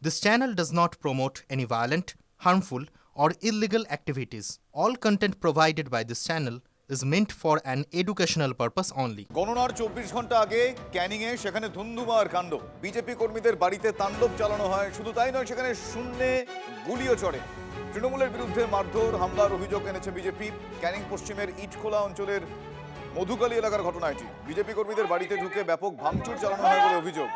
This channel does not promote any violent, harmful, or illegal activities. All content provided by this channel is meant for an educational purpose only. গণনার 24 ঘন্টা আগে ক্যানিংয়ে সেখানে ধুন্ধুমার কাণ্ড। BJP কর্মীদের বাড়িতে তাণ্ডব চালানো হয়। শুধু তাই নয়, সেখানে শূন্যে গুলিও চড়ে। তৃণমূলের বিরুদ্ধে মারধর হামলার অভিযোগ এনেছে বিজেপি। ক্যানিং পশ্চিমের ইটখোলা অঞ্চলের মধুকালী এলাকার ঘটনা এটি। বিজেপি কর্মীদের বাড়িতে ঢুকে ব্যাপক ভাঙচুর চালানো হয় বলে অভিযোগ।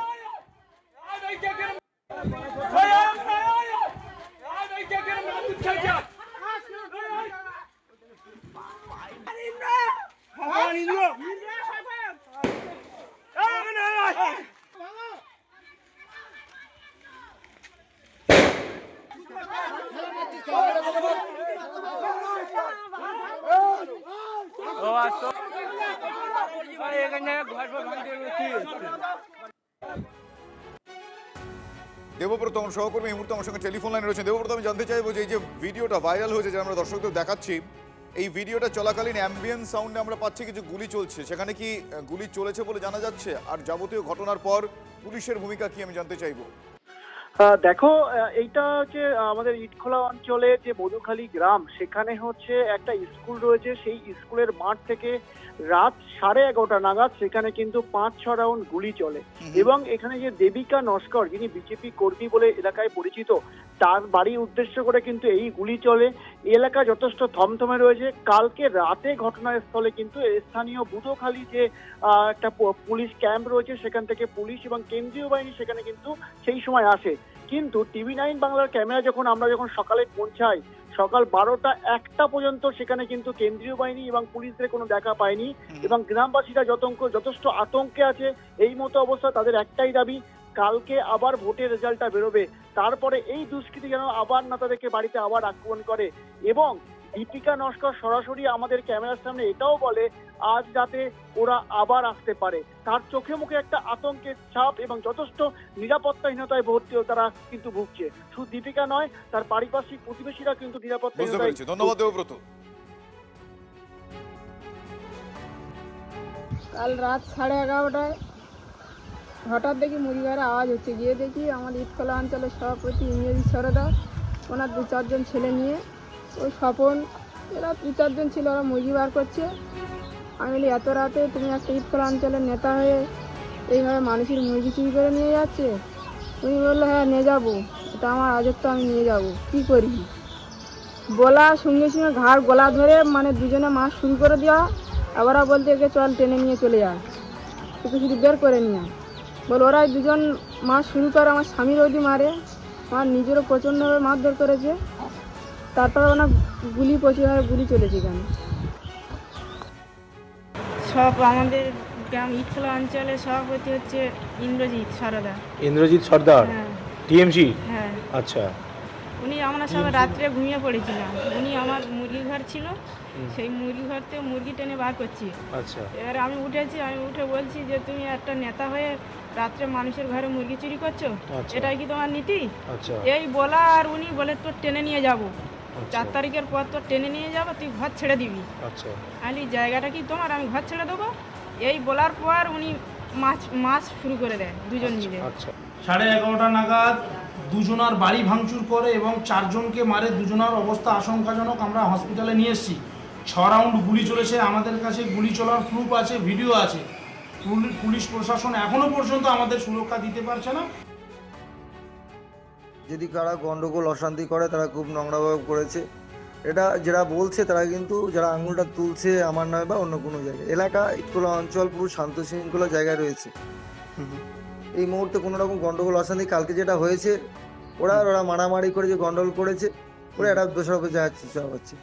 দেবব্রত আমার সহকর্মী এই মুহূর্তে আমার সঙ্গে টেলিফোন লাইনে রয়েছে। দেবব্রত, আমি জানতে চাইবো যে এই যে ভিডিওটা ভাইরাল হয়েছে, যে আমরা দর্শকদের দেখাচ্ছি, এই ভিডিওটা চলাকালীন অ্যাম্বিয়েন্স সাউন্ডে আমরা পাচ্ছি কিছু গুলি চলছে। সেখানে কি গুলি চলেছে বলে জানা যাচ্ছে? আর যাবতীয় ঘটনার পর পুলিশের ভূমিকা কি আমি জানতে চাইবো। দেখো, এইটা হচ্ছে আমাদের ইটখোলা অঞ্চলে যে মধুখালী গ্রাম, সেখানে হচ্ছে একটা স্কুল রয়েছে। সেই স্কুলের মাঠ থেকে রাত 11:30 নাগাদ সেখানে কিন্তু 5-6 রাউন্ড গুলি চলে এবং এখানে যে দেবিকা নস্কর, যিনি বিজেপি কর্মী বলে এলাকায় পরিচিত, তার বাড়ি উদ্দেশ্য করে কিন্তু এই গুলি চলে। এলাকা যথেষ্ট থমথমে রয়েছে। কালকে রাতে ঘটনাস্থলে কিন্তু স্থানীয় বুধোখালী যে একটা পুলিশ ক্যাম্প রয়েছে, সেখান থেকে পুলিশ এবং কেন্দ্রীয় বাহিনী সেখানে কিন্তু সেই সময় আসে। কিন্তু TV9 বাংলার ক্যামেরা আমরা যখন সকালে পৌঁছাই, সকাল 12টা-1টা পর্যন্ত সেখানে কিন্তু কেন্দ্রীয় বাহিনী এবং পুলিশদের কোনো দেখা পায়নি এবং গ্রামবাসীরা যথেষ্ট আতঙ্কে আছে। এই মতো অবস্থা, তাদের একটাই দাবি, কালকে আবার ভোটের রেজাল্টটা বেরোবে, তারপরে এই দুষ্কৃতী যেন আবার না তাদেরকে বাড়িতে আবার আক্রমণ করে। এবং দীপিকা নস্কর সরাসরি আমাদের ক্যামেরার সামনে এটাও বলে আজ রাতে ওরা আবার আসতে পারে। তার চোখে মুখে একটা আতঙ্কের ছাপ এবং যথেষ্ট নিরাপত্তাহীনতায় তারা কিন্তু ভুগছে। শুধু দীপিকা নয়, তার পারিপার্শ্বিক প্রতিবেশীরা কিন্তু নিরাপত্তাহীনতায়। ধন্যবাদ দেবব্রত। কাল রাত 11:30টায় হঠাৎ দেখি মুড়িঘরে আওয়াজ হচ্ছে। গিয়ে দেখি আমাদের ইটখোলা অঞ্চলের সভাপতি ইংরেজি সরদা, ওনার 2-4 ছেলে নিয়ে, ওই স্বপন, এরা 2-4 ছিল, ওরা মুরগি বার করছে। আমি বলি এত রাতে তুমি একটা ইটখোলা অঞ্চলের নেতা হয়ে এইভাবে মানুষের মুরগি চুরি করে নিয়ে যাচ্ছে? উনি বললো হ্যাঁ নিয়ে যাবো, এটা আমার রাজত্ব, আমি নিয়ে যাব, কি করি? বলা সঙ্গে সঙ্গে ঘাড় গলা ধরে দুজনে মাছ শুরু করে দেওয়া। আবার বলতে একে চল টেনে নিয়ে চলে যা, শুধু বের করে নিয়ে বল। ওরাই দুজন মাছ শুরু করে, আমার স্বামীর ওদি মারে, আমার নিজেরও প্রচণ্ডভাবে মারধর করেছে। তারপরে ওনার প্রচুরভাবে গুলি চলেছে। কেন সব আমাদের গ্রাম ইটখোলা অঞ্চলের সভাপতি হচ্ছে ইন্দ্রজিৎ সর্দার। হ্যাঁ, টিএমসি। হ্যাঁ, আচ্ছা। উনি আমরা সব রাত্রে ঘুমিয়ে পড়েছিলাম। উনি আমার মুরগি ঘর ছিল, সেই মুরগি ঘর থেকে মুরগি টেনে বার করছি। আচ্ছা। এবার আমি উঠে বলছি যে তুমি একটা নেতা হয়ে রাত্রে মানুষের ঘরে মুরগি চুরি করছো, এটাই কি তোমার নীতি? আচ্ছা। এই বলা, আর উনি বলে তোর টেনে নিয়ে যাবো, 4 তারিখের পর তোর টেনে নিয়ে যাবো, তুই ঘর ছেড়ে দিবি। আচ্ছা। আলি জায়গাটা কি তোমার, আমি ঘর ছেড়ে দেবো। এই বলার পর উনি মাছ শুরু করে দেয় দুজন মিলে। আচ্ছা। 11:30 নাগাদ দুজনার বাড়ি ভাঙচুর করে এবং 4 জনকে মারে। দুজনার অবস্থা আশঙ্কাজনক। আমরা হসপিটালে নিয়ে এসেছি। 6 রাউন্ড গুলি চলেছে। আমাদের কাছে গুলি চলার প্রুফ আছে, ভিডিও আছে। পুলিশ প্রশাসন এখনো পর্যন্ত আমাদের সুরক্ষা দিতে পারছে না। যদি কারা গন্ডগোল অশান্তি করে, তারা খুব নোংরাভাবে করেছে। এটা যারা বলছে, তারা কিন্তু যারা আঙুলটা তুলছে আমার নয় বা অন্য কোনো জায়গায়, এলাকা ইটখোলা অঞ্চল পুরো শান্ত শৃঙ্খলা জায়গায় রয়েছে। এই মুহূর্তে কোনো রকম গন্ডগোল অশান্তি, কালকে যেটা হয়েছে ওরা মারামারি করে যে গন্ডগোল করেছে, ওরা একটা দোষারোপে যাচ্ছে হচ্ছে।